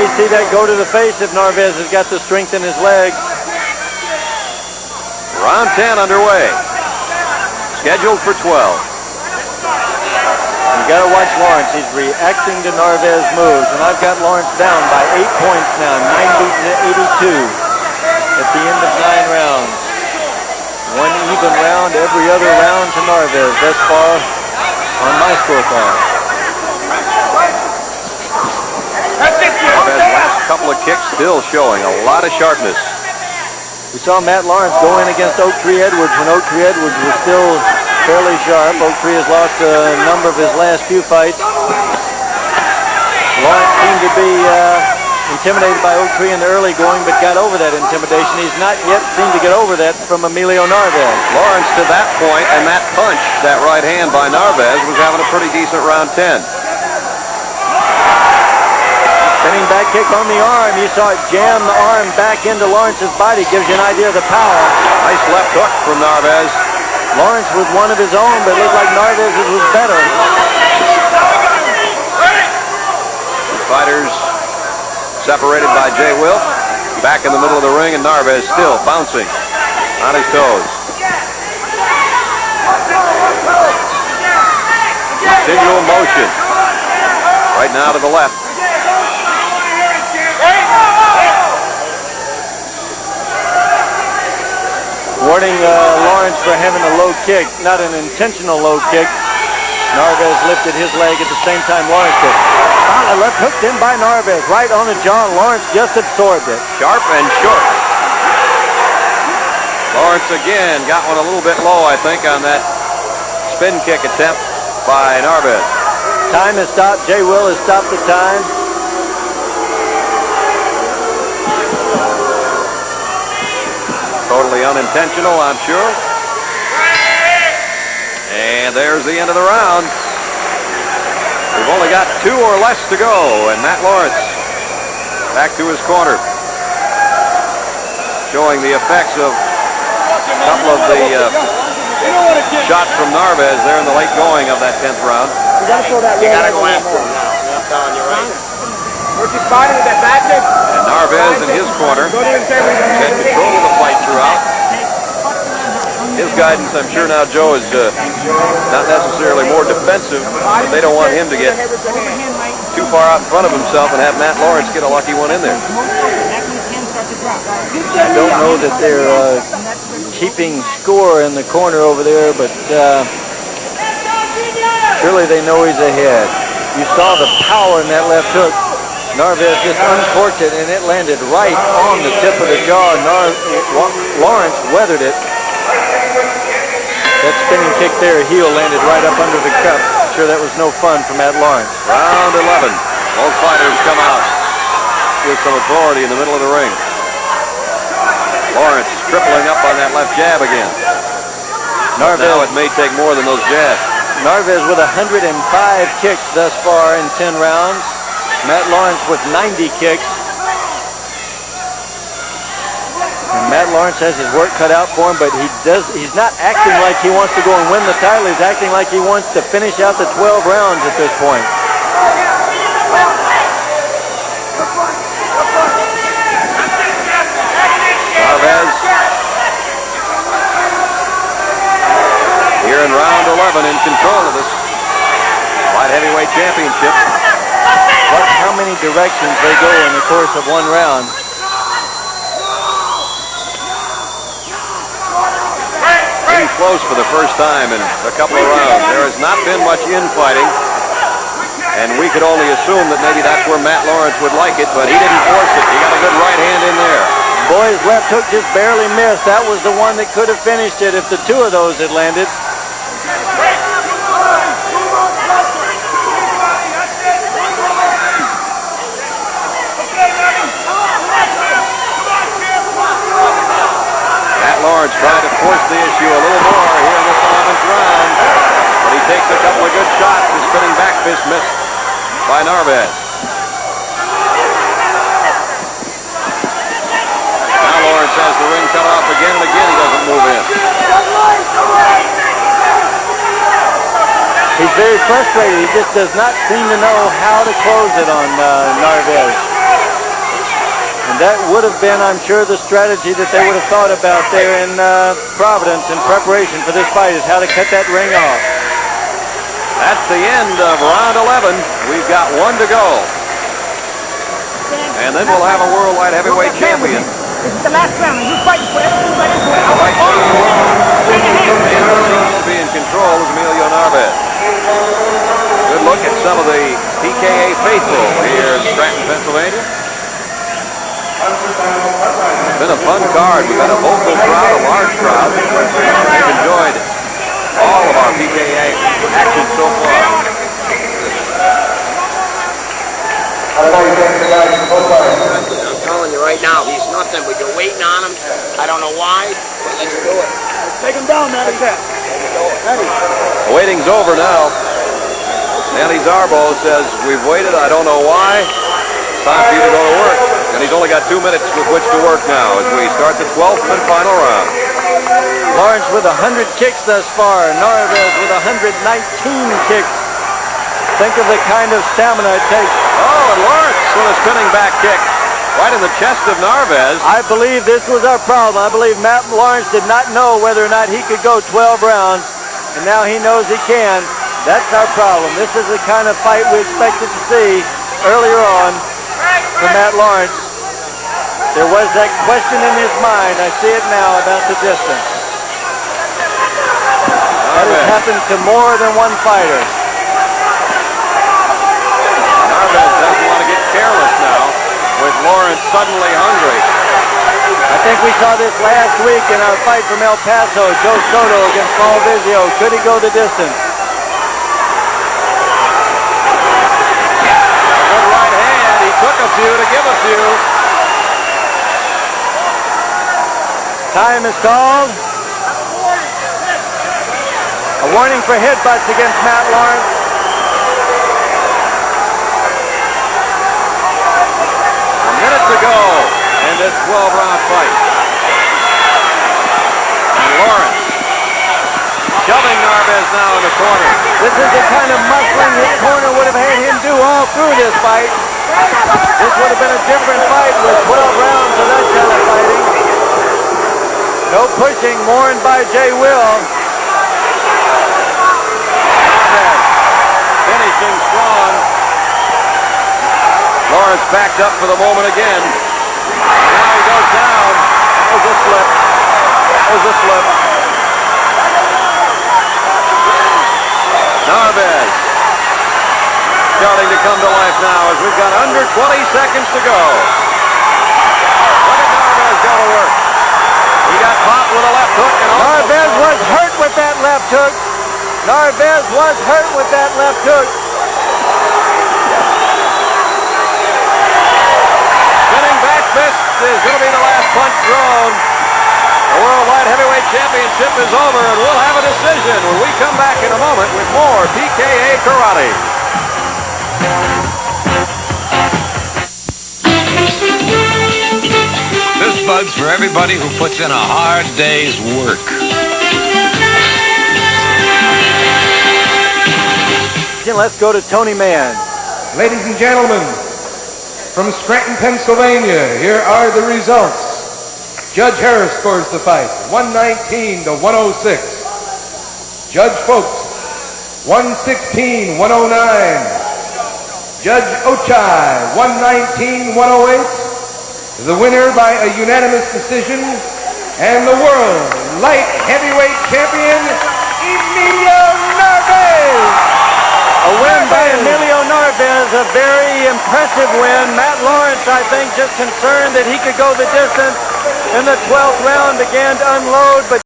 may see that go to the face if Narvaez has got the strength in his legs. Round 10 underway. Scheduled for 12. You got to watch Lawrence. He's reacting to Narvaez moves, and I've got Lawrence down by 8 points now, 90-82 at the end of 9 rounds. One even round every other round to Narvaez thus far on my scorecard. Narvaez's last couple of kicks still showing a lot of sharpness. We saw Matt Lawrence go in against Oak Tree Edwards when Oak Tree Edwards was still fairly sharp. Oak Tree has lost a number of his last few fights. Lawrence seemed to be intimidated by Oak Tree in the early going, but got over that intimidation. He's not yet seemed to get over that from Emilio Narvaez. Lawrence to that point, and that punch, that right hand by Narvaez, was having a pretty decent round 10. Spinning back kick on the arm. You saw it jam the arm back into Lawrence's body. Gives you an idea of the power. Nice left hook from Narvaez. Lawrence with one of his own, but it looked like Narvaez's was better. The fighters separated by Jay Wilf. Back in the middle of the ring, and Narvaez still bouncing on his toes. Continual motion. Right now to the left. Warning Lawrence for having a low kick, not an intentional low kick. Narvaez lifted his leg at the same time Lawrence did. A left hooked in by Narvaez, right on the jaw. Lawrence just absorbed it. Sharp and short. Lawrence again got one a little bit low, I think, on that spin kick attempt by Narvaez. Time has stopped. Jay Will has stopped the time. Totally unintentional, I'm sure. And there's the end of the round. We've only got 2 or less to go, and Matt Lawrence back to his corner. Showing the effects of a couple of the shots from Narvaez there in the late going of that 10th round. You gotta go after him now. I'm telling you, right? Where'd you find him with that back kick? And Narvaez in his corner had control of the fight throughout. His guidance, I'm sure now Joe is not necessarily more defensive, but they don't want him to get too far out in front of himself and have Matt Lawrence get a lucky one in there. I don't know that they're keeping score in the corner over there, but surely they know he's ahead. You saw the power in that left hook. Narvaez just uncorked it, and it landed right on the tip of the jaw. Lawrence weathered it. That spinning kick there, heel landed right up under the cup. Sure, that was no fun for Matt Lawrence. Round 11. Both fighters come out with some authority in the middle of the ring. Lawrence tripling up on that left jab again. Narvaez, now it may take more than those jabs. Narvaez with 105 kicks thus far in 10 rounds. Matt Lawrence with 90 kicks. And Matt Lawrence has his work cut out for him, but he's not acting like he wants to go and win the title. He's acting like he wants to finish out the 12 rounds at this point. Narvaez here in round 11 in control of this light heavyweight championship. Watch how many directions they go in the course of one round. Pretty close for the first time in a couple of rounds. There has not been much infighting, and we could only assume that maybe that's where Matt Lawrence would like it, but he didn't force it. He got a good right hand in there. Boy, his left hook just barely missed. That was the one that could have finished it if the 2 of those had landed. Lawrence trying to force the issue a little more here in this 11th round, but he takes a couple of good shots. The spinning back fist missed by Narvaez. Now Lawrence has the ring cut off again, and again he doesn't move in. He's very frustrated. He just does not seem to know how to close it on Narvaez. that would have been, I'm sure, the strategy that they would have thought about there in Providence in preparation for this fight, is how to cut that ring off. That's the end of round 11. We've got one to go. And then we'll have a World Light Heavyweight Champion. This is the last round. You fight for it. And to be in control is Emilio Narvaez. Good look at some of the PKA faithful here in Scranton, Pennsylvania. It's been a fun card. We've had a vocal crowd, a large crowd. We've enjoyed all of our PKA action so far. I'm telling you right now, he's nothing, but you're waiting on him. I don't know why, but let's do it. Take him down, Matty. The waiting's over now. Nanny Zarbo says, we've waited, I don't know why. It's time for you to go to work. And he's only got 2 minutes with which to work now as we start the 12th and final round. Lawrence with 100 kicks thus far. Narvaez with 119 kicks. Think of the kind of stamina it takes. Oh, and Lawrence with a spinning back kick right in the chest of Narvaez. I believe this was our problem. I believe Matt Lawrence did not know whether or not he could go 12 rounds, and now he knows he can. That's our problem. This is the kind of fight we expected to see earlier on from Matt Lawrence. There was that question in his mind. I see it now about the distance. That has happened to more than one fighter. Narvaez doesn't want to get careless now with Lawrence suddenly hungry. I think we saw this last week in our fight from El Paso, Joe Soto against Paul Vizio. Could he go the distance? Good right hand. He took a few to give a few. Time is called. A warning for headbutts against Matt Lawrence. A minute to go in this 12-round fight. And Lawrence shoving Narvaez now in the corner. This is the kind of muscling his corner would have had him do all through this fight. This would have been a different fight with 12 rounds of that kind of fighting. No pushing, mourned by Jay Will. Narvaez finishing strong. Lawrence backed up for the moment again. And now he goes down. That was a slip. That was a slip. Narvaez starting to come to life now as we've got under 20 seconds to go. Look at Narvaez go to work. He got popped with a left hook. And Narvaez was hurt with that left hook. Narvaez was hurt with that left hook. Spinning back fist is going to be the last punch thrown. The World Light Heavyweight Championship is over, and we'll have a decision when we come back in a moment with more PKA Karate. This bug's for everybody who puts in a hard day's work. Let's go to Tony Mann. Ladies and gentlemen, from Scranton, Pennsylvania, here are the results. Judge Harris scores the fight, 119 to 106. Judge Folks, 116-109. Judge Ochai, 119-108. The winner by a unanimous decision, and the World Light Heavyweight Champion, Emilio Narvaez. A win by Emilio Narvaez, a very impressive win. Matt Lawrence, I think, just concerned that he could go the distance in the 12th round, began to unload, but